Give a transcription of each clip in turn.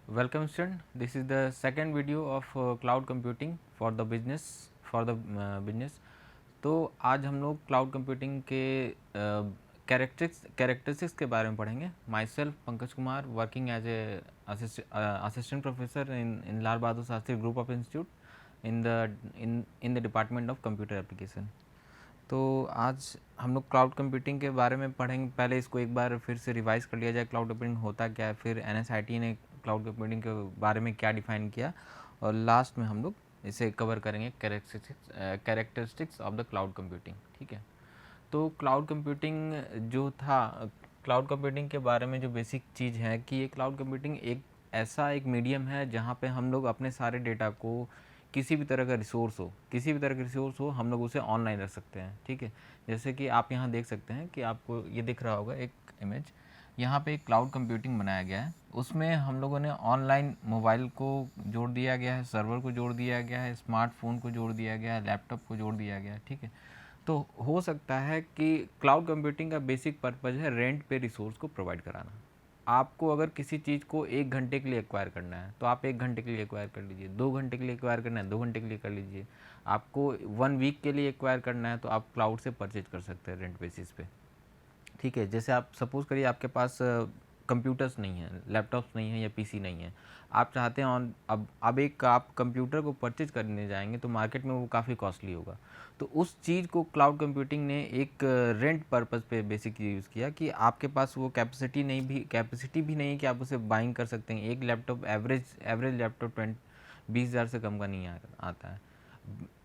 Welcome student. This is the second video of cloud computing for the business. तो आज हम लोग cloud computing के कैरेक्टरिस्टिक्स के बारे में पढ़ेंगे. Myself Pankaj Kumar, working as a assistant professor in Lal Bahadur Shastri group of institute in the department of computer application. तो आज हम लोग क्लाउड कंप्यूटिंग के बारे में पढ़ेंगे. पहले इसको एक बार फिर से रिवाइज कर लिया जाए, क्लाउड कंप्यूटिंग होता क्या है, फिर NSIT ने क्लाउड कंप्यूटिंग के बारे में क्या डिफाइन किया, और लास्ट में हम लोग इसे कवर करेंगे characteristics of the cloud computing. ठीक है. तो क्लाउड कंप्यूटिंग जो था, क्लाउड कंप्यूटिंग के बारे में जो बेसिक चीज़ है कि ये क्लाउड कंप्यूटिंग एक ऐसा एक मीडियम है जहाँ पे हम लोग अपने सारे डेटा को, किसी भी तरह का रिसोर्स हो, हम लोग उसे ऑनलाइन रख सकते हैं. ठीक है. जैसे कि आप यहाँ देख सकते हैं कि आपको ये दिख रहा होगा एक इमेज. यहाँ पे एक क्लाउड कंप्यूटिंग बनाया गया है. उसमें हम लोगों ने ऑनलाइन मोबाइल को जोड़ दिया गया है, सर्वर को जोड़ दिया गया है, स्मार्टफोन को जोड़ दिया गया है, लैपटॉप को जोड़ दिया गया है. ठीक है. तो हो सकता है कि क्लाउड कंप्यूटिंग का बेसिक पर्पज़ है रेंट पे रिसोर्स को प्रोवाइड कराना. आपको अगर किसी चीज़ को 1 घंटे के लिए एक्वायर करना है तो आप 1 घंटे के लिए एक्वायर कर लीजिए. 2 घंटे के लिए एक्वायर करना है 2 घंटे के लिए कर लीजिए. आपको 1 वीक के लिए एक्वायर करना है तो आप क्लाउड से परचेज कर सकते हैं रेंट बेसिस पे. ठीक है. जैसे आप सपोज़ करिए आपके पास कंप्यूटर्स नहीं है, लैपटॉप्स नहीं है या पीसी नहीं है. आप चाहते हैं अब एक आप कंप्यूटर को परचेज करने जाएंगे तो मार्केट में वो काफ़ी कॉस्टली होगा. तो उस चीज़ को क्लाउड कंप्यूटिंग ने एक रेंट पर्पज़ पे बेसिकली यूज़ किया कि आपके पास वो कैपेसिटी भी नहीं है कि आप उसे बाइंग कर सकते हैं. एक लैपटॉप एवरेज लैपटॉप 20,000 से कम का नहीं आता है,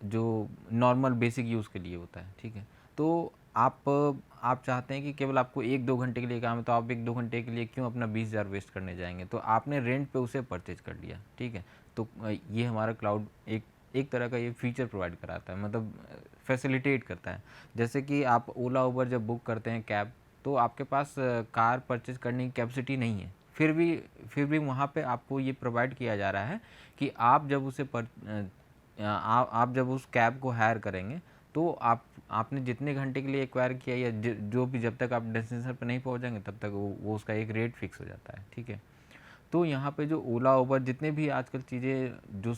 जो नॉर्मल बेसिक यूज़ के लिए होता है. ठीक है. तो आप चाहते हैं कि केवल आपको 1-2 घंटे के लिए काम है, तो आप 1-2 घंटे के लिए क्यों अपना 20,000 वेस्ट करने जाएंगे. तो आपने रेंट पे उसे परचेज कर लिया. ठीक है. तो ये हमारा क्लाउड एक तरह का ये फीचर प्रोवाइड कराता है, मतलब फैसिलिटेट करता है. जैसे कि आप ओला उबर जब बुक करते हैं कैब, तो आपके पास कार परचेज करने की कैपेसिटी नहीं है, फिर भी वहाँ पे आपको ये प्रोवाइड किया जा रहा है कि आप जब आप जब उस कैब को हायर करेंगे तो आपने जितने घंटे के लिए एक्वायर किया या जो भी, जब तक आप डेस्टिनेशन पर नहीं पहुंच जाएंगे तब तक वो उसका एक रेट फिक्स हो जाता है. ठीक है. तो यहाँ पे जो ओला उबर जितने भी आजकल चीज़ें जो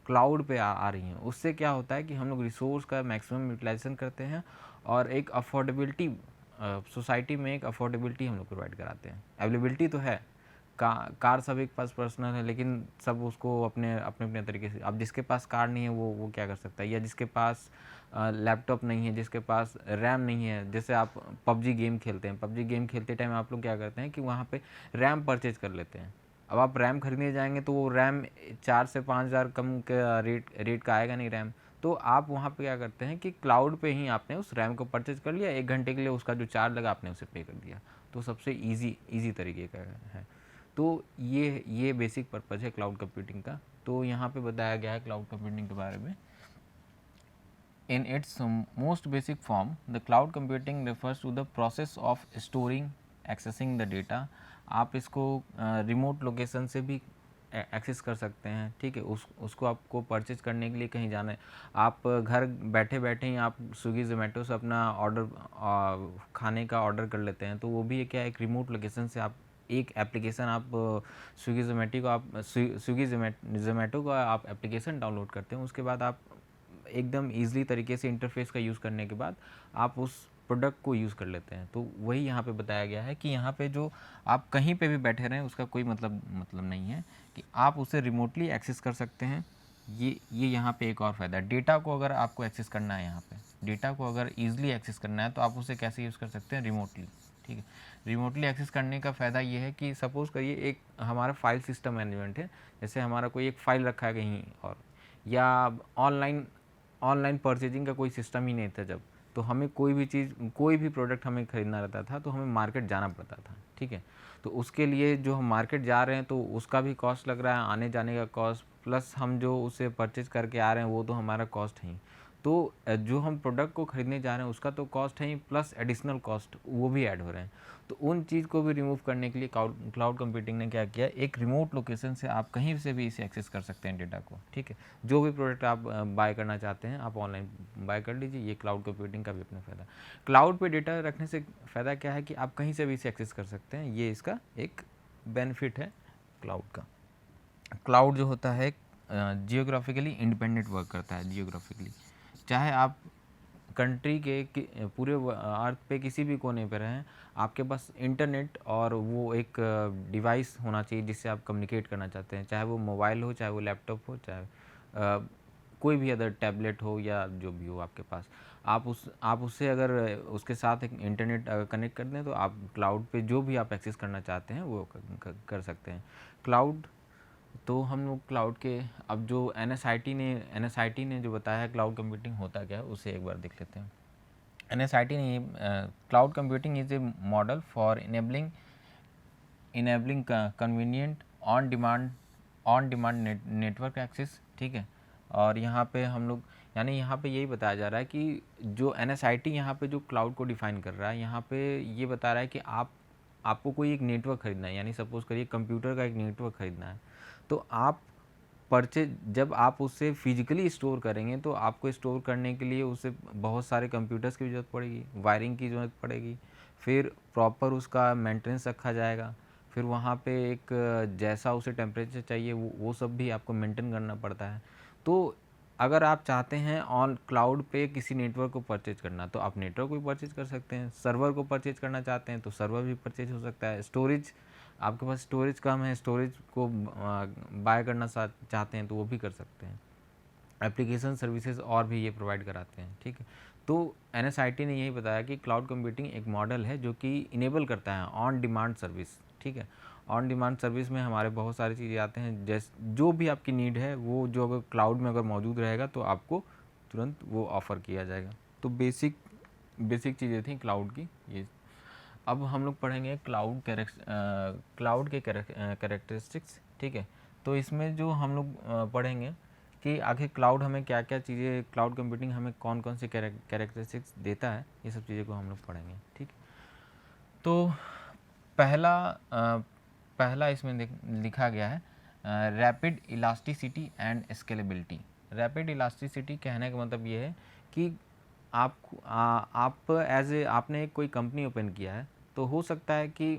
क्लाउड पे आ रही हैं, उससे क्या होता है कि हम लोग रिसोर्स का मैक्सिमम यूटिलाइजेशन करते हैं और एक अफोर्डेबिलिटी, सोसाइटी में एक अफोर्डेबिलिटी हम लोग प्रोवाइड कराते हैं. अवेलेबिलिटी तो है, कार सभी के पास पर्सनल है, लेकिन सब उसको अपने अपने अपने तरीके से, अब जिसके पास कार नहीं है वो क्या कर सकता है, या जिसके पास लैपटॉप नहीं है, जिसके पास रैम नहीं है. जैसे आप पबजी गेम खेलते हैं, पबजी गेम खेलते टाइम आप लोग क्या करते हैं कि वहाँ पे रैम परचेज कर लेते हैं. अब आप रैम खरीदने जाएंगे तो वो रैम 4 से 5 हज़ार कम का रेट का आएगा नहीं रैम. तो आप वहाँ पे क्या करते हैं कि क्लाउड पे ही आपने उस रैम को परचेज कर लिया, 1 घंटे के लिए उसका जो चार्ज लगा आपने उसे पे कर दिया. तो सबसे ईजी तरीके का है. तो ये बेसिक पर्पज़ है क्लाउड कंप्यूटिंग का. तो यहाँ पे बताया गया है क्लाउड कंप्यूटिंग के बारे में. In its most basic form, the cloud computing refers to the process of storing, accessing the data. आप इसको रिमोट लोकेशन से भी एक्सेस कर सकते हैं. ठीक है. उसको आपको परचेज करने के लिए कहीं जाना है, आप घर बैठे बैठे ही आप स्विगी जोमेटो से अपना खाने का ऑर्डर कर लेते हैं. तो वो भी क्या है, एक रिमोट लोकेशन से आप एक एप्लीकेशन, आप स्विगी जोमेटो का आप एप्लीकेशन डाउनलोड करते हैं. उसके बाद आप एकदम ईजिली तरीके से इंटरफेस का यूज़ करने के बाद आप उस प्रोडक्ट को यूज़ कर लेते हैं. तो वही यहाँ पे बताया गया है कि यहाँ पे जो आप कहीं पे भी बैठे रहें उसका कोई मतलब नहीं है, कि आप उसे रिमोटली एक्सेस कर सकते हैं. ये यहाँ पे एक और फ़ायदा है. डेटा को अगर आपको एक्सेस करना है, यहाँ पे डेटा को अगर ईजिली एक्सेस करना है तो आप उसे कैसे यूज़ कर सकते हैं, रिमोटली. ठीक है. रिमोटली एक्सेस करने का फ़ायदा ये है कि सपोज़ करिए एक हमारा फाइल सिस्टम मैनेजमेंट है. जैसे हमारा कोई एक फ़ाइल रखा है कहीं, और या ऑनलाइन परचेजिंग का कोई सिस्टम ही नहीं था जब, तो हमें कोई भी चीज़, कोई भी प्रोडक्ट हमें ख़रीदना रहता था तो हमें मार्केट जाना पड़ता था. ठीक है. तो उसके लिए जो हम मार्केट जा रहे हैं तो उसका भी कॉस्ट लग रहा है, आने जाने का कॉस्ट, प्लस हम जो उसे परचेज करके आ रहे हैं वो तो हमारा कॉस्ट है ही. तो जो हम प्रोडक्ट को ख़रीदने जा रहे हैं उसका तो कॉस्ट है ही, प्लस एडिशनल कॉस्ट वो भी ऐड हो रहे हैं. तो उन चीज़ को भी रिमूव करने के लिए क्लाउड कंप्यूटिंग ने क्या किया, एक रिमोट लोकेशन से आप कहीं से भी इसे एक्सेस कर सकते हैं डेटा को. ठीक है. जो भी प्रोडक्ट आप बाय करना चाहते हैं आप ऑनलाइन बाय कर लीजिए. ये क्लाउड कंप्यूटिंग का भी अपना फ़ायदा. क्लाउड पे डेटा रखने से फ़ायदा क्या है कि आप कहीं से भी इसे एक्सेस कर सकते हैं. ये इसका एक बेनिफिट है क्लाउड का, क्लाउड जो होता है जियोग्राफिकली इंडिपेंडेंट वर्क करता है। जियोग्राफिकली चाहे आप कंट्री के पूरे अर्थ पे किसी भी कोने पे रहें, आपके पास इंटरनेट और वो एक डिवाइस होना चाहिए जिससे आप कम्युनिकेट करना चाहते हैं, चाहे वो मोबाइल हो, चाहे वो लैपटॉप हो, चाहे कोई भी अदर टैबलेट हो या जो भी हो आपके पास। आप उससे अगर उसके साथ एक इंटरनेट कनेक्ट कर दें तो आप क्लाउड पे जो भी आप एक्सेस करना चाहते हैं वो कर सकते हैं। क्लाउड, तो हम लोग क्लाउड के अब जो एन एस आई टी ने जो बताया है क्लाउड कंप्यूटिंग होता क्या है उसे एक बार देख लेते हैं। एन एस आई टी ने cloud computing is a model for enabling convenient on demand network access, ठीक है। और यहाँ पे हम लोग यानी यहाँ पे यही बताया जा रहा है कि जो एन एस आई टी यहाँ पे जो क्लाउड को डिफ़ाइन कर रहा है, यहाँ पे ये बता रहा है कि आपको कोई एक नेटवर्क ख़रीदना है, यानी सपोज़ करिए कंप्यूटर का एक नेटवर्क ख़रीदना है, तो आप जब आप उसे फिजिकली स्टोर करेंगे तो आपको स्टोर करने के लिए उसे बहुत सारे कंप्यूटर्स की भी ज़रूरत पड़ेगी, वायरिंग की ज़रूरत पड़ेगी, फिर प्रॉपर उसका मेंटेनेंस रखा जाएगा, फिर वहाँ पे एक जैसा उसे टेम्परेचर चाहिए वो सब भी आपको मेंटेन करना पड़ता है। तो अगर आप चाहते हैं ऑन क्लाउड पे किसी नेटवर्क को परचेज करना तो आप नेटवर्क को भी परचेज कर सकते हैं, सर्वर को परचेज करना चाहते हैं तो सर्वर भी परचेज हो सकता है, स्टोरेज आपके पास स्टोरेज कम है, स्टोरेज को बाय करना चाहते हैं तो वो भी कर सकते हैं। एप्लीकेशन सर्विसेज और भी ये प्रोवाइड कराते हैं, ठीक है। तो एन ने यही बताया कि क्लाउड कंप्यूटिंग एक मॉडल है जो कि इनेबल करता है ऑन डिमांड सर्विस, ठीक है। ऑन डिमांड सर्विस में हमारे बहुत सारी चीज़ें आते हैं, जैसे जो भी आपकी नीड है वो जो अगर क्लाउड में अगर मौजूद रहेगा तो आपको तुरंत वो ऑफ़र किया जाएगा। तो बेसिक चीज़ें थी क्लाउड की ये। अब हम लोग पढ़ेंगे क्लाउड के कैरेक्टरिस्टिक्स, ठीक है। तो इसमें जो हम लोग पढ़ेंगे कि आखिर क्लाउड हमें क्या क्या चीज़ें, क्लाउड कंप्यूटिंग हमें कौन कौन से कैरेक्टरिस्टिक्स देता है, ये सब चीज़ें को हम लोग पढ़ेंगे, ठीक। तो पहला इसमें लिखा गया है rapid elasticity and scalability. Rapid elasticity कहने का मतलब ये है कि आप आपने कोई कंपनी ओपन किया है, तो हो सकता है कि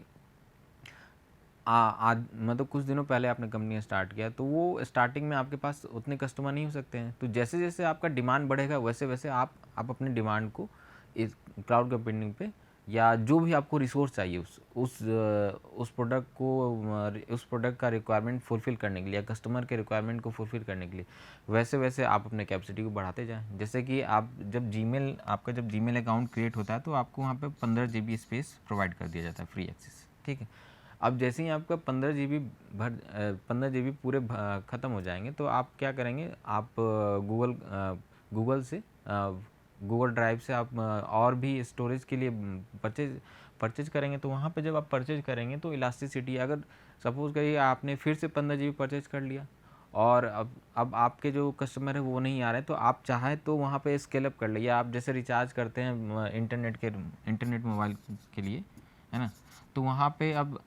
आज मतलब कुछ दिनों पहले आपने कंपनी स्टार्ट किया, तो वो स्टार्टिंग में आपके पास उतने कस्टमर नहीं हो सकते हैं, तो जैसे जैसे आपका डिमांड बढ़ेगा वैसे वैसे आप अपने डिमांड को इस क्लाउड कंप्यूटिंग पे या जो भी आपको रिसोर्स चाहिए उस प्रोडक्ट का रिक्वायरमेंट फुलफ़िल करने के लिए या कस्टमर के रिक्वायरमेंट को फुलफ़िल करने के लिए वैसे वैसे आप अपने कैपेसिटी को बढ़ाते जाएं। जैसे कि आपका जब जीमेल अकाउंट क्रिएट होता है तो आपको वहाँ पे 15 GB स्पेस प्रोवाइड कर दिया जाता है, फ्री एक्सेस, ठीक है। अब जैसे ही आपका 15 GB पूरे ख़त्म हो जाएंगे तो आप क्या करेंगे, आप गूगल से गूगल ड्राइव से आप और भी स्टोरेज के लिए परचेज करेंगे। तो वहाँ पे जब आप परचेज करेंगे तो इलास्टिसिटी, अगर सपोज़ करिए आपने फिर से 15 GB परचेज कर लिया और अब आपके जो कस्टमर है वो नहीं आ रहे, तो आप चाहें तो वहाँ पे स्केल अप कर लिए। आप जैसे रिचार्ज करते हैं इंटरनेट मोबाइल के लिए, है ना, तो वहाँ पे अब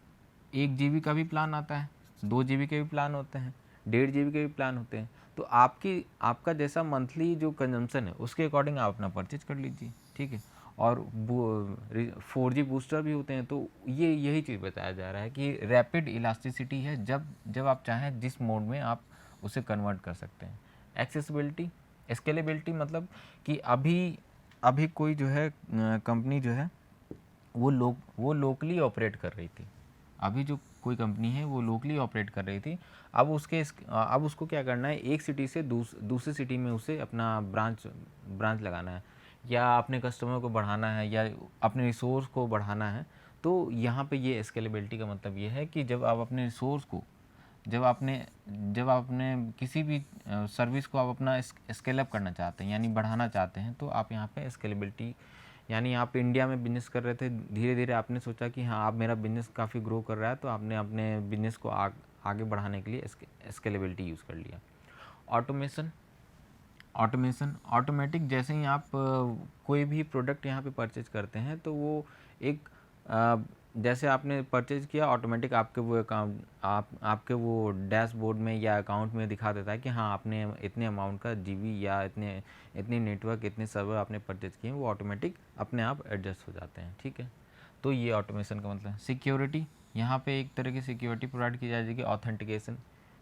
1 GB का भी प्लान आता है, 2 GB के भी प्लान होते हैं, 1.5 GB के भी प्लान होते हैं। तो आपका जैसा मंथली जो कंजम्पशन है उसके अकॉर्डिंग आप अपना परचेज कर लीजिए, ठीक है। और 4G बूस्टर भी होते हैं। तो यही चीज़ बताया जा रहा है कि रैपिड इलास्टिसिटी है, जब आप चाहें जिस मोड में आप उसे कन्वर्ट कर सकते हैं। एक्सेसिबिलिटी, स्केलेबिलिटी मतलब कि अभी कोई जो है कंपनी जो है वो लोकली ऑपरेट कर रही थी। अभी जो कोई कंपनी है वो लोकली ऑपरेट कर रही थी, अब उसको क्या करना है, एक सिटी से दूसरी सिटी में उसे अपना ब्रांच लगाना है या अपने कस्टमर को बढ़ाना है या अपने रिसोर्स को बढ़ाना है। तो यहाँ पे ये स्केलेबिलिटी का मतलब ये है कि जब आप अपने रिसोर्स को जब आपने किसी भी सर्विस को आप अपना स्केल अप करना चाहते हैं यानी बढ़ाना चाहते हैं, तो आप यहाँ पे स्केलेबिलिटी, यानी आप इंडिया में बिज़नेस कर रहे थे, धीरे धीरे आपने सोचा कि हाँ अब मेरा बिज़नेस काफ़ी ग्रो कर रहा है, तो आपने अपने बिज़नेस को आगे बढ़ाने के लिए स्केलेबिलिटी यूज़ कर लिया। ऑटोमेटिक, जैसे ही आप कोई भी प्रोडक्ट यहाँ पे परचेज करते हैं तो वो एक जैसे आपने परचेज किया, ऑटोमेटिक आपके वो डैशबोर्ड में या अकाउंट में दिखा देता है कि हाँ आपने इतने अमाउंट का जीबी या इतने नेटवर्क, इतने सर्वर आपने परचेज किए, वो ऑटोमेटिक अपने आप एडजस्ट हो जाते हैं, ठीक है। तो ये ऑटोमेशन का मतलब है। सिक्योरिटी, यहाँ पे एक तरह की सिक्योरिटी प्रोवाइड की जाएगी, ऑथेंटिकेशन।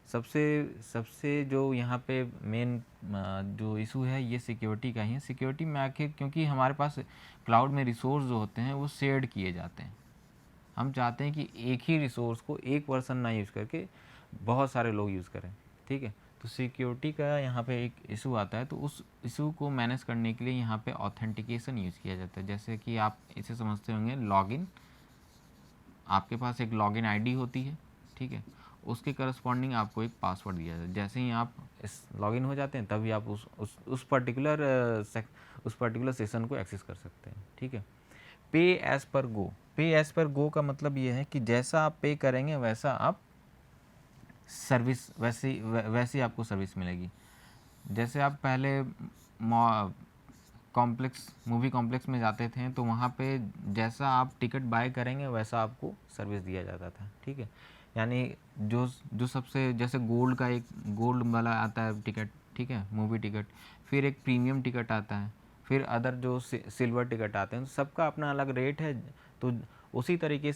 सबसे सबसे जो यहाँ पे मेन जो इशू है ये सिक्योरिटी का ही है। सिक्योरिटी में आखिर क्योंकि हमारे पास क्लाउड में रिसोर्स जो होते हैं वो शेयर्ड किए जाते हैं, हम चाहते हैं कि एक ही रिसोर्स को एक पर्सन ना यूज़ करके बहुत सारे लोग यूज़ करें, ठीक है। तो सिक्योरिटी का यहाँ पे एक इशू आता है, तो उस इशू को मैनेज करने के लिए यहाँ पे ऑथेंटिकेशन यूज़ किया जाता है। जैसे कि आप इसे समझते होंगे लॉगिन, आपके पास एक लॉगिन आईडी होती है, ठीक है, उसके करस्पॉन्डिंग आपको एक पासवर्ड दिया जाता है। जैसे ही आप इस लॉगिन हो जाते हैं तभी आप उस पर्टिकुलर सेशन को एक्सेस कर सकते हैं, ठीक है। पे एज़ पर गो, पे एज़ पर गो का मतलब ये है कि जैसा आप पे करेंगे वैसा आप सर्विस वैसी आपको सर्विस मिलेगी। जैसे आप पहले मूवी कॉम्प्लेक्स में जाते थे तो वहाँ पे जैसा आप टिकट बाय करेंगे वैसा आपको सर्विस दिया जाता था, ठीक है। यानी जो जो सबसे जैसे गोल्ड वाला आता है टिकट, ठीक है, मूवी टिकट, फिर एक प्रीमियम टिकट आता है, फिर अदर जो सिल्वर टिकट आते हैं, तो सबका अपना अलग रेट है। तो उसी तरीके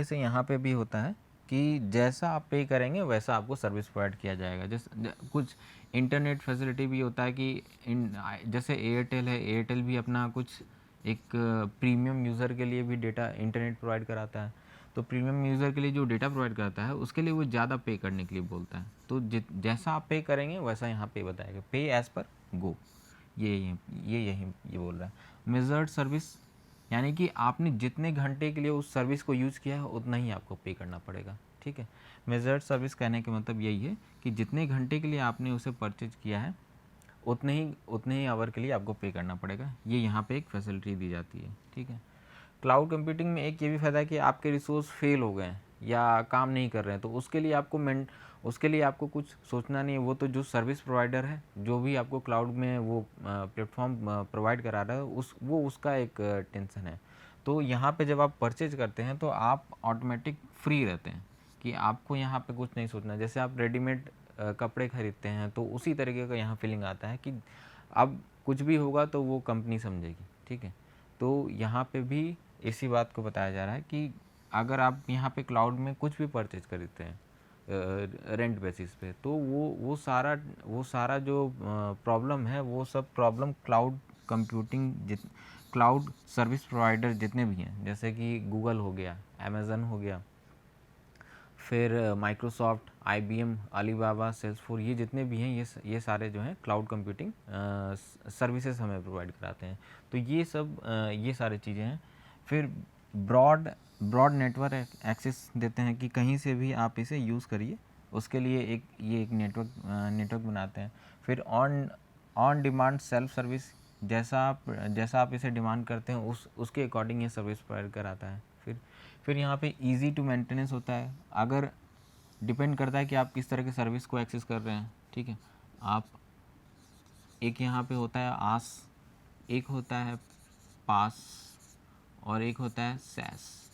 से यहाँ पे भी होता है कि जैसा आप पे करेंगे वैसा आपको सर्विस प्रोवाइड किया जाएगा। जैसे कुछ इंटरनेट फैसिलिटी भी होता है कि जैसे एयरटेल है, एयरटेल भी अपना कुछ एक प्रीमियम यूज़र के लिए भी डेटा इंटरनेट प्रोवाइड कराता है। तो प्रीमियम यूज़र के लिए जो डेटा प्रोवाइड कराता है उसके लिए वो ज़्यादा पे करने के लिए बोलता है। तो जैसा आप पे करेंगे वैसा यहाँ पे बताएगा, पे एज़ पर गो, ये बोल रहा है। मेजर्ड सर्विस यानी कि आपने जितने घंटे के लिए उस सर्विस को यूज़ किया है उतना ही आपको पे करना पड़ेगा, ठीक है। मेजर्ड सर्विस कहने का मतलब यही है कि जितने घंटे के लिए आपने उसे परचेज किया है उतने ही आवर के लिए आपको पे करना पड़ेगा। ये यहाँ पे एक फैसिलिटी दी जाती है, ठीक है। क्लाउड कंप्यूटिंग में एक ये भी फ़ायदा है कि आपके रिसोर्स फेल हो गए हैं या काम नहीं कर रहे हैं तो उसके लिए आपको कुछ सोचना नहीं है। वो तो जो सर्विस प्रोवाइडर है, जो भी आपको क्लाउड में वो प्लेटफॉर्म प्रोवाइड करा रहा है, उसका एक टेंशन है। तो यहाँ पे जब आप परचेज करते हैं तो आप ऑटोमेटिक फ्री रहते हैं कि आपको यहाँ पे कुछ नहीं सोचना। जैसे आप रेडीमेड कपड़े खरीदते हैं तो उसी तरीके का यहाँ फीलिंग आता है कि अब कुछ भी होगा तो वो कंपनी समझेगी, ठीक है। तो यहाँ पे भी इसी बात को बताया जा रहा है कि अगर आप यहाँ पे क्लाउड में कुछ भी परचेज खरीदते हैं रेंट बेसिस पे, तो वो सारा जो प्रॉब्लम है वो सब प्रॉब्लम क्लाउड सर्विस प्रोवाइडर जितने भी हैं, जैसे कि गूगल हो गया, अमेज़न हो गया, फिर माइक्रोसॉफ्ट, आईबीएम, अलीबाबा, सेल्सफोर्स, ये जितने भी हैं ये सारे जो हैं क्लाउड कंप्यूटिंग सर्विसेज हमें प्रोवाइड कराते हैं। तो ये सारी चीज़ें हैं। फिर ब्रॉड नेटवर्क एक्सेस देते हैं कि कहीं से भी आप इसे यूज़ करिए, उसके लिए एक नेटवर्क बनाते हैं। फिर ऑन डिमांड सेल्फ सर्विस, जैसा आप इसे डिमांड करते हैं उसके अकॉर्डिंग ये सर्विस प्रोवाइड कराता है। फिर यहाँ पे इजी टू मेंटेनेंस होता है, अगर डिपेंड करता है कि आप किस तरह की सर्विस को एक्सेस कर रहे हैं, ठीक है। आप एक यहाँ पे होता है आस, एक होता है पास और एक होता है सैस,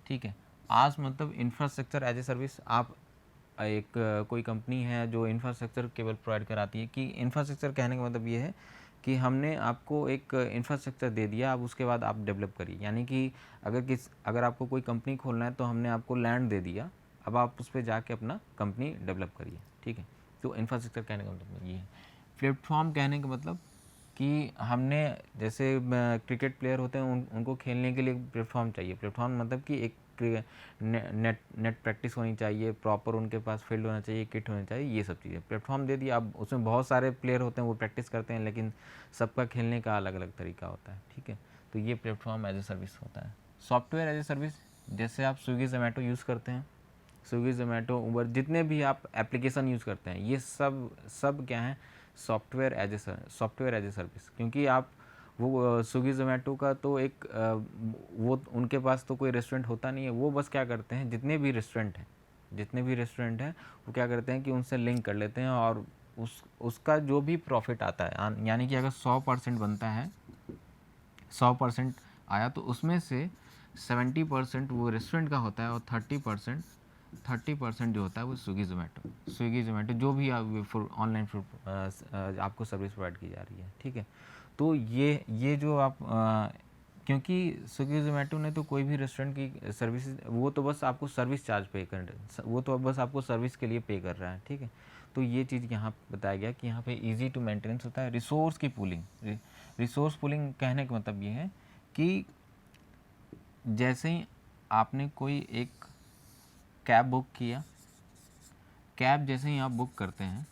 ठीक है। आस मतलब इंफ्रास्ट्रक्चर एज ए सर्विस। आप कोई कंपनी है जो इंफ्रास्ट्रक्चर केवल प्रोवाइड कराती है, कि इंफ्रास्ट्रक्चर कहने का मतलब ये है कि हमने आपको एक इंफ्रास्ट्रक्चर दे दिया, अब उसके बाद आप डेवलप करिए। यानी कि अगर आपको कोई कंपनी खोलना है तो हमने आपको लैंड दे दिया, अब आप उस पर जाके अपना कंपनी डेवलप करिए, ठीक है। तो इंफ्रास्ट्रक्चर कहने का मतलब ये है। प्लेटफॉर्म कहने का मतलब कि हमने जैसे क्रिकेट प्लेयर होते हैं उनको खेलने के लिए प्लेटफॉर्म चाहिए। प्लेटफॉर्म मतलब कि एक नेट प्रैक्टिस होनी चाहिए, प्रॉपर उनके पास फील्ड होना चाहिए, किट होना चाहिए, ये सब चीज़ें प्लेटफॉर्म दे दिया। अब उसमें बहुत सारे प्लेयर होते हैं, वो प्रैक्टिस करते हैं, लेकिन सबका खेलने का अलग अलग तरीका होता है, ठीक है। तो ये प्लेटफॉर्म एज ए सर्विस होता है। सॉफ्टवेयर एज ए सर्विस, जैसे आप स्विगी जोमेटो यूज़ करते हैं, स्विगी जोमेटो उबर, जितने भी आप एप्लीकेशन यूज़ करते हैं, ये सब क्या है, सॉफ्टवेयर एज ए सर्विस। क्योंकि आप वो स्विगी जोमेटो का तो वो उनके पास तो कोई रेस्टोरेंट होता नहीं है, वो बस क्या करते हैं, जितने भी रेस्टोरेंट हैं वो क्या करते हैं कि उनसे लिंक कर लेते हैं, और उसका जो भी प्रॉफिट आता है, यानी कि अगर 100% बनता है, 100% आया तो उसमें से 70% वो रेस्टोरेंट का होता है और 30% जो होता है वो स्विगी जोमेटो जो भी ऑनलाइन फूड आपको सर्विस प्रोवाइड की जा रही है, ठीक है। तो ये जो आप क्योंकि स्विगी जोमेटो ने तो कोई भी रेस्टोरेंट की सर्विस, वो तो बस आपको सर्विस चार्ज पे कर, वो तो बस आपको सर्विस के लिए पे कर रहा है, ठीक है। तो ये चीज़ यहाँ बताया गया कि यहाँ पे इजी टू मेंटेनेंस होता है। रिसोर्स की पूलिंग, रिसोर्स पूलिंग कहने का मतलब ये है कि जैसे ही आपने कोई एक कैब बुक किया, कैब जैसे ही आप बुक करते हैं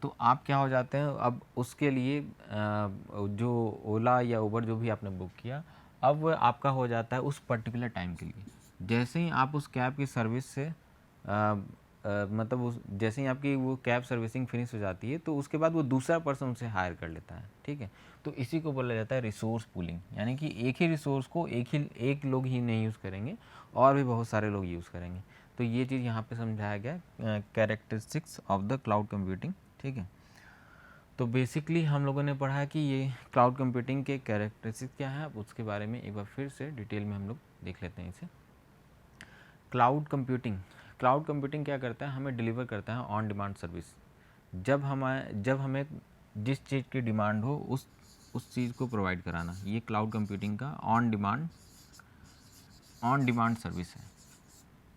तो आप क्या हो जाते हैं, अब उसके लिए जो ओला या उबर जो भी आपने बुक किया, अब आपका हो जाता है उस पर्टिकुलर टाइम के लिए। जैसे ही आप उस कैब की सर्विस से मतलब उस जैसे ही आपकी वो कैब सर्विसिंग फिनिश हो जाती है तो उसके बाद वो दूसरा पर्सन उसे हायर कर लेता है, ठीक है। तो इसी को बोला जाता है रिसोर्स पूलिंग, यानी कि एक ही रिसोर्स को एक लोग ही नहीं यूज़ करेंगे और भी बहुत सारे लोग यूज़ करेंगे। तो ये चीज़ यहाँ पे समझाया गया, characteristics of the cloud computing, ठीक है। तो बेसिकली हम लोगों ने पढ़ा कि ये क्लाउड कंप्यूटिंग के कैरेक्टरिस्टिक्स क्या है, अब उसके बारे में एक बार फिर से डिटेल में हम लोग देख लेते हैं इसे। क्लाउड कंप्यूटिंग क्या करता है, हमें डिलीवर करता है ऑन डिमांड सर्विस। जब हमें जिस चीज़ की डिमांड हो उस चीज़ को प्रोवाइड कराना, ये क्लाउड कंप्यूटिंग का ऑन डिमांड सर्विस है।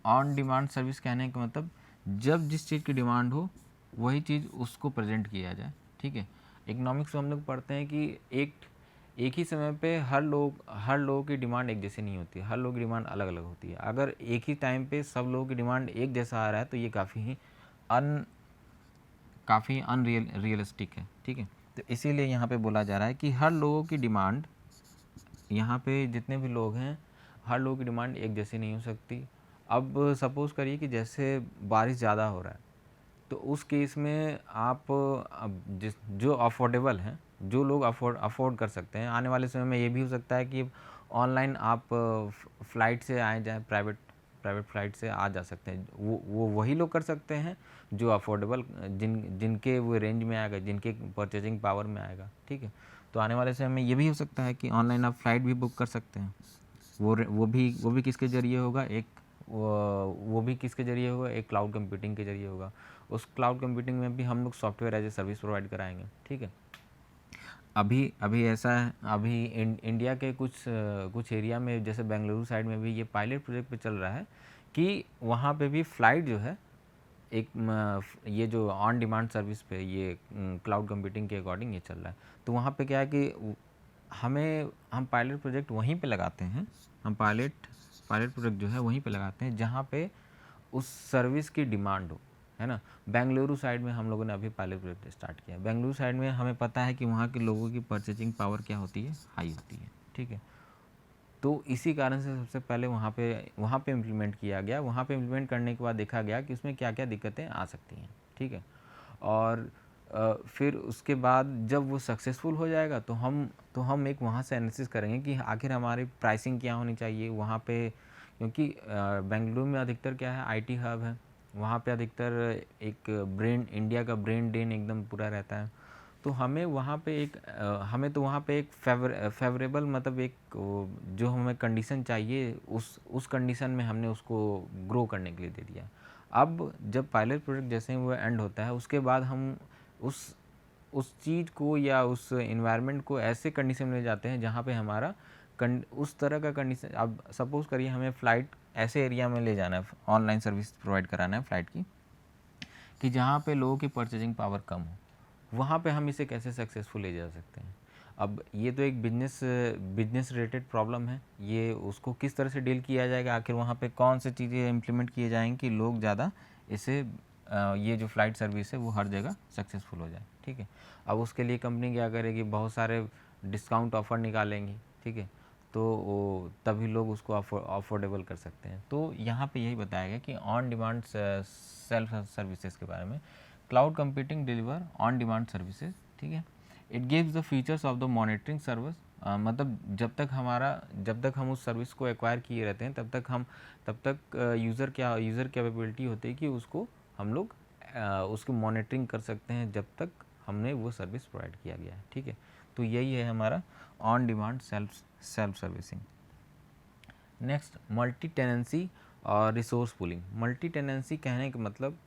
ऑन डिमांड सर्विस कहने का मतलब जब जिस चीज़ की डिमांड हो वही चीज़ उसको प्रेजेंट किया जाए, ठीक है। इकोनॉमिक्स में हम लोग पढ़ते हैं कि एक ही समय पे हर लोगों की डिमांड एक जैसी नहीं होती है, हर लोगों की डिमांड अलग अलग होती है। अगर एक ही टाइम पे सब लोगों की डिमांड एक जैसा आ रहा है तो ये काफ़ी रियलिस्टिक है, ठीक है। तो इसीलिए यहाँ पे बोला जा रहा है कि हर लोगों की डिमांड, यहाँ पे जितने भी लोग हैं हर लोगों की डिमांड एक जैसी नहीं हो सकती। अब सपोज़ करिए कि जैसे बारिश ज़्यादा हो रहा है तो उस केस में आप जो अफोर्डेबल हैं, जो लोग अफोर्ड कर सकते हैं, आने वाले समय में ये भी हो सकता है कि ऑनलाइन आप फ़्लाइट से आए जाएँ, प्राइवेट फ़्लाइट से आ जा सकते हैं। वो वही लोग कर सकते हैं जो अफोर्डेबल, जिनके वो रेंज में आएगा, जिनके परचेजिंग पावर में आएगा, ठीक है। तो आने वाले समय में ये भी हो सकता है कि ऑनलाइन आप फ़्लाइट भी बुक कर सकते हैं। वो भी किसके ज़रिए होगा, वो भी किसके ज़रिए होगा, एक क्लाउड कंप्यूटिंग के ज़रिए होगा। उस क्लाउड कंप्यूटिंग में भी हम लोग software as a service provide कराएंगे, ठीक है। अभी ऐसा है, अभी इंडिया के कुछ एरिया में जैसे बेंगलुरु साइड में भी ये पायलट प्रोजेक्ट पे चल रहा है कि वहाँ पे भी फ़्लाइट जो है ये जो ऑन डिमांड सर्विस पे ये क्लाउड कंप्यूटिंग के अकॉर्डिंग ये चल रहा है। तो वहाँ पे क्या है कि हम पायलट प्रोजेक्ट वहीं पे लगाते हैं, हम पायलट प्रोजेक्ट जो है वहीं पे लगाते हैं जहाँ पे उस सर्विस की डिमांड हो, है ना। बेंगलुरु साइड में हम लोगों ने अभी पायलट प्रोजेक्ट स्टार्ट किया। बेंगलुरु साइड में हमें पता है कि वहाँ के लोगों की परचेजिंग पावर क्या होती है, हाई होती है, ठीक है। तो इसी कारण से सबसे पहले वहाँ पे इम्प्लीमेंट किया गया। वहाँ पे इम्प्लीमेंट करने के बाद देखा गया कि उसमें क्या क्या दिक्कतें आ सकती हैं, ठीक है। और फिर उसके बाद जब वो सक्सेसफुल हो जाएगा तो हम एक वहाँ से एनालिसिस करेंगे कि आखिर हमारी प्राइसिंग क्या होनी चाहिए वहाँ पे, क्योंकि बेंगलुरु में अधिकतर क्या है, आईटी हब है। वहाँ पे अधिकतर एक इंडिया का ब्रेन ड्रेन एकदम पूरा रहता है। तो हमें वहाँ पे एक फेवरेबल मतलब एक जो हमें कंडीशन चाहिए उस कंडीशन में हमने उसको ग्रो करने के लिए दे दिया। अब जब पायलट प्रोजेक्ट जैसे ही वो एंड होता है उसके बाद हम उस चीज़ को या उस इन्वायरमेंट को ऐसे कंडीशन में ले जाते हैं जहाँ पे हमारा उस तरह का कंडीशन, अब सपोज़ करिए हमें फ़्लाइट ऐसे एरिया में ले जाना है, ऑनलाइन सर्विस प्रोवाइड कराना है फ़्लाइट की, कि जहाँ पे लोगों की परचेजिंग पावर कम हो, वहाँ पे हम इसे कैसे सक्सेसफुल ले जा सकते हैं। अब ये तो एक बिजनेस रिलेटेड प्रॉब्लम है, ये उसको किस तरह से डील किया जाएगा, आखिर वहाँ पे कौन सी चीज़ें इम्प्लीमेंट किए जाएंगी कि लोग ज़्यादा इसे ये जो फ़्लाइट सर्विस है वो हर जगह सक्सेसफुल हो जाए, ठीक है। अब उसके लिए कंपनी क्या करेगी, बहुत सारे डिस्काउंट ऑफ़र निकालेंगी, ठीक है। तो वो तभी लोग उसको अफोर्डेबल कर सकते हैं। तो यहाँ पे यही बताया गया कि ऑन डिमांड सेल्फ सर्विसेज के बारे में, cloud computing deliver on demand services, ठीक है। It gives the features of the monitoring service, मतलब जब तक हम उस सर्विस को एक्वायर किए रहते हैं तब तक यूज़र कैपेबिलिटी होती है कि उसको हम लोग उसकी मॉनिटरिंग कर सकते हैं जब तक हमने वो सर्विस प्रोवाइड किया गया है, ठीक है। तो यही है हमारा on demand self servicing. Next, multi tenancy और रिसोर्स पूलिंग। मल्टी टेनेंसी कहने का मतलब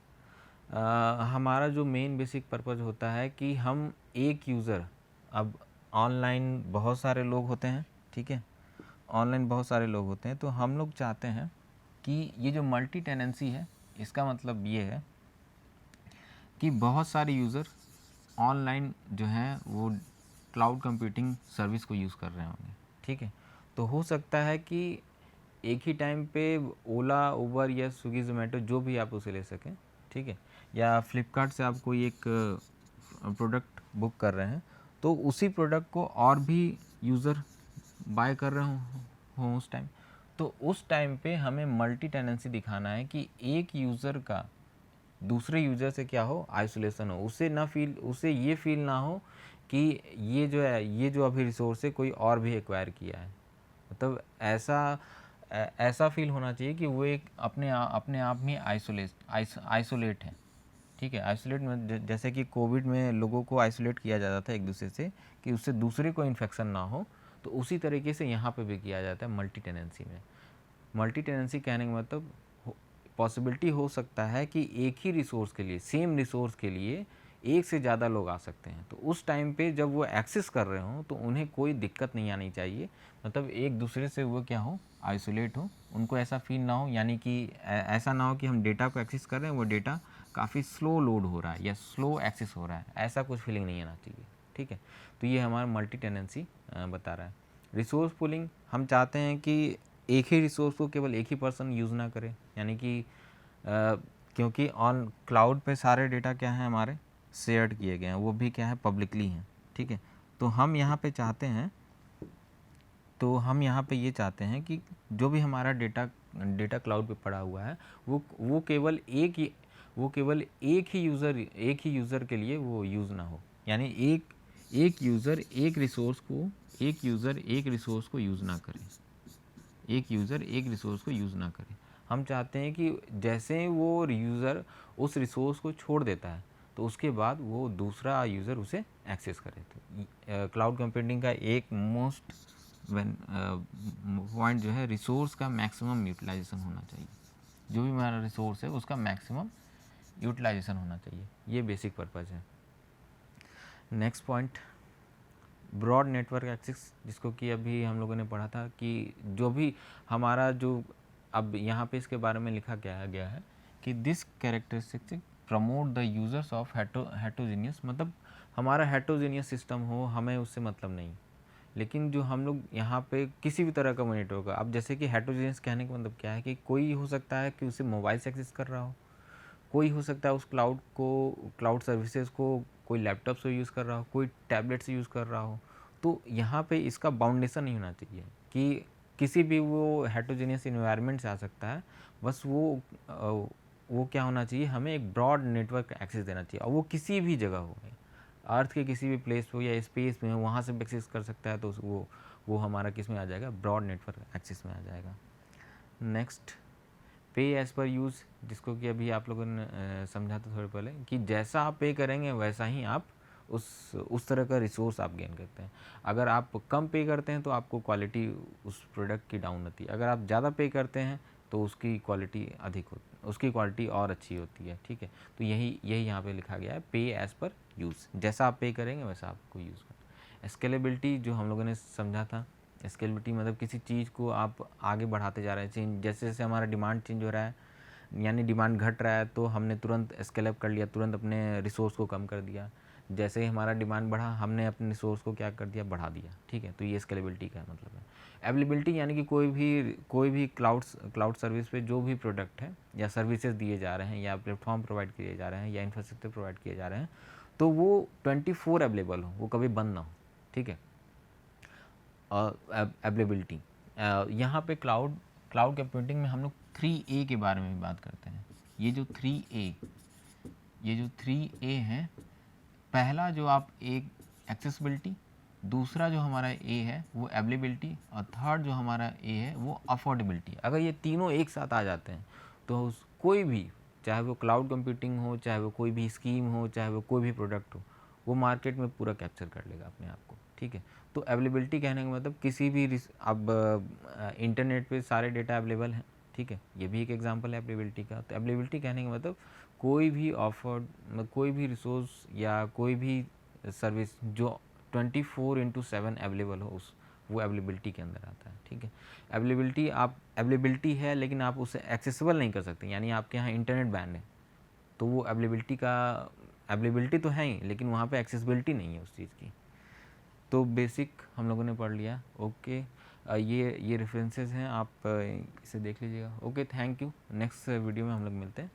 हमारा जो मेन बेसिक पर्पज़ होता है कि हम एक यूज़र, अब ऑनलाइन बहुत सारे लोग होते हैं, ठीक है, ऑनलाइन बहुत सारे लोग होते हैं, तो हम लोग चाहते हैं कि ये जो मल्टी टेनेंसी है, इसका मतलब ये है कि बहुत सारे यूज़र ऑनलाइन जो हैं वो क्लाउड कंप्यूटिंग सर्विस को यूज़ कर रहे होंगे, ठीक है। तो हो सकता है कि एक ही टाइम पे ओला, उबर या स्विगी, ज़ोमैटो जो भी आप उसे ले सकें, ठीक है, या फ्लिपकार्ट से आप कोई एक प्रोडक्ट बुक कर रहे हैं, तो उसी प्रोडक्ट को और भी यूज़र बाय कर रहे हों उस टाइम। तो उस टाइम पे हमें मल्टी टेनेंसी दिखाना है कि एक यूज़र का दूसरे यूज़र से क्या हो, आइसोलेशन हो, उसे ये फील ना हो कि ये जो है, ये जो अभी रिसोर्स है कोई और भी एक्वायर किया है। मतलब ऐसा फील होना चाहिए कि वो एक अपने आप में आइसोलेट है, ठीक है। आइसोलेट में जैसे कि कोविड में लोगों को आइसोलेट किया जाता था एक दूसरे से कि उससे दूसरे को इन्फेक्शन ना हो, तो उसी तरीके से यहाँ पे भी किया जाता है मल्टी टेनेंसी में। मल्टी टेनेंसी कहने का मतलब पॉसिबिलिटी हो सकता है कि एक ही रिसोर्स के लिए, सेम रिसोर्स के लिए एक से ज़्यादा लोग आ सकते हैं। तो उस टाइम पे जब वो एक्सेस कर रहे हों तो उन्हें कोई दिक्कत नहीं आनी चाहिए, मतलब एक दूसरे से वो क्या हो, आइसोलेट हो, उनको ऐसा फील ना हो, यानी कि ऐसा ना हो कि हम डेटा को एक्सेस कर रहे हैं, वो डेटा काफ़ी स्लो लोड हो रहा है या स्लो एक्सेस हो रहा है, ऐसा कुछ फीलिंग नहीं आना चाहिए, ठीक है। तो ये हमारा मल्टी टेनेंसी बता रहा है। रिसोर्स पूलिंग, हम चाहते हैं कि एक ही रिसोर्स को केवल एक ही पर्सन यूज़ ना करे, यानी कि क्योंकि ऑन क्लाउड पे सारे डेटा क्या हैं हमारे, शेयर्ड किए गए हैं, वो भी क्या है, पब्लिकली हैं, ठीक है। तो हम यहाँ पे चाहते हैं, ये चाहते हैं कि जो भी हमारा डेटा क्लाउड पे पड़ा हुआ है वो केवल एक ही यूज़र के लिए वो यूज़ ना हो, यानी एक यूज़र एक रिसोर्स को यूज़ ना करे, एक यूज़र एक रिसोर्स को यूज़ ना करे। हम चाहते हैं कि जैसे वो यूज़र उस रिसोर्स को छोड़ देता है तो उसके बाद वो दूसरा यूज़र उसे एक्सेस करे। तो क्लाउड कंप्यूटिंग का एक मोस्ट पॉइंट जो है, रिसोर्स का मैक्सिमम यूटिलाइजेशन होना चाहिए। जो भी हमारा रिसोर्स है उसका मैक्सिमम यूटिलाइजेशन होना चाहिए, ये बेसिक पर्पज़ है। Next point, broad network access, जिसको कि अभी हम लोगों ने पढ़ा था कि जो भी हमारा जो अब यहाँ पे इसके बारे में लिखा गया है कि this characteristic promote the users of heterogeneous, मतलब हमारा हेटोजीनियस सिस्टम हो, हमें उससे मतलब नहीं, लेकिन जो हम लोग यहाँ पे किसी भी तरह का मॉनिटर होगा, अब जैसे कि हेटोजीनियस कहने का मतलब क्या है कि कोई हो सकता है कि उसे मोबाइल से एक्सेस कर रहा हो, कोई हो सकता है उस क्लाउड सर्विसेज को कोई लैपटॉप से यूज़ कर रहा हो, कोई टैबलेट से यूज़ कर रहा हो। तो यहाँ पे इसका बाउंडेशन नहीं होना चाहिए कि किसी भी वो हेटरोजेनियस इन्वायरमेंट से आ सकता है, बस वो क्या होना चाहिए, हमें एक ब्रॉड नेटवर्क एक्सेस देना चाहिए, और वो किसी भी जगह हो, अर्थ के किसी भी प्लेस पे या स्पेस में वहाँ से भी एक्सेस कर सकता है, तो वो हमारा किस में आ जाएगा, ब्रॉड नेटवर्क एक्सेस में आ जाएगा। नेक्स्ट, पे एज़ पर यूज़, जिसको कि अभी आप लोगों ने समझा था थोड़े पहले कि जैसा आप पे करेंगे वैसा ही आप उस तरह का रिसोर्स आप गेन करते हैं। अगर आप कम पे करते हैं तो आपको क्वालिटी उस प्रोडक्ट की डाउन होती है, अगर आप ज़्यादा पे करते हैं तो उसकी क्वालिटी उसकी क्वालिटी और अच्छी होती है, ठीक है। तो यही यहाँ पे लिखा गया है, पे एज़ पर यूज़, जैसा आप पे करेंगे वैसा आपको यूज़ करना। स्केलेबिलिटी जो हम लोगों ने समझा था, स्केलेबिलिटी मतलब किसी चीज़ को आप आगे बढ़ाते जा रहे हैं, चेंज जैसे जैसे हमारा डिमांड चेंज हो रहा है, यानी डिमांड घट रहा है तो हमने तुरंत स्केल अप कर लिया, तुरंत अपने रिसोर्स को कम कर दिया। जैसे ही हमारा डिमांड बढ़ा हमने अपने रिसोर्स को क्या कर दिया, बढ़ा दिया, ठीक है। तो ये स्केलेबिलिटी का मतलब है। अवेलेबिलिटी यानी कि कोई भी क्लाउड सर्विस पे जो भी प्रोडक्ट है या सर्विसेज दिए जा रहे हैं या प्लेटफॉर्म प्रोवाइड किए जा रहे हैं या इंफ्रास्ट्रक्चर प्रोवाइड किए जा रहे हैं, तो वो 24 अवेलेबल हो, वो कभी बंद ना हो, ठीक है। अवेलेबिलिटी, यहाँ पे क्लाउड कंप्यूटिंग में हम लोग 3A के बारे में भी बात करते हैं। ये जो 3A है, पहला जो आप एक एक्सेसिबिलिटी, दूसरा जो हमारा ए है वो अवेलेबिलिटी, और थर्ड जो हमारा ए है वो अफोर्डेबिलिटी। अगर ये तीनों एक साथ आ जाते हैं तो कोई भी, चाहे वो क्लाउड कंप्यूटिंग हो, चाहे वो कोई भी स्कीम हो, चाहे वो कोई भी प्रोडक्ट हो, वो मार्केट में पूरा कैप्चर कर लेगा अपने आप को, ठीक है। तो अवेलेबिलिटी कहने का मतलब किसी भी अब इंटरनेट पे सारे डेटा अवेलेबल हैं, ठीक है, ये भी एक एग्जांपल है अवेलेबिलिटी का। तो अवेलेबिलिटी कहने का मतलब कोई भी ऑफर्ड, कोई भी रिसोर्स या कोई भी सर्विस जो 24/7 अवेलेबल हो, उस वो अवेलेबिलिटी के अंदर आता है। ठीक है, अवेलेबिलिटी है लेकिन आप उसे एक्सेसिबल नहीं कर सकते, यानी आपके यहाँ इंटरनेट बैंड है तो वो अवेलेबिलिटी तो है ही लेकिन वहाँ पे एक्सेसिबिलिटी नहीं है उस चीज़ की। तो बेसिक हम लोगों ने पढ़ लिया। ओके, ये रेफरेंसेस हैं, आप इसे देख लीजिएगा। Okay, thank you. Next video में हम लोग मिलते हैं।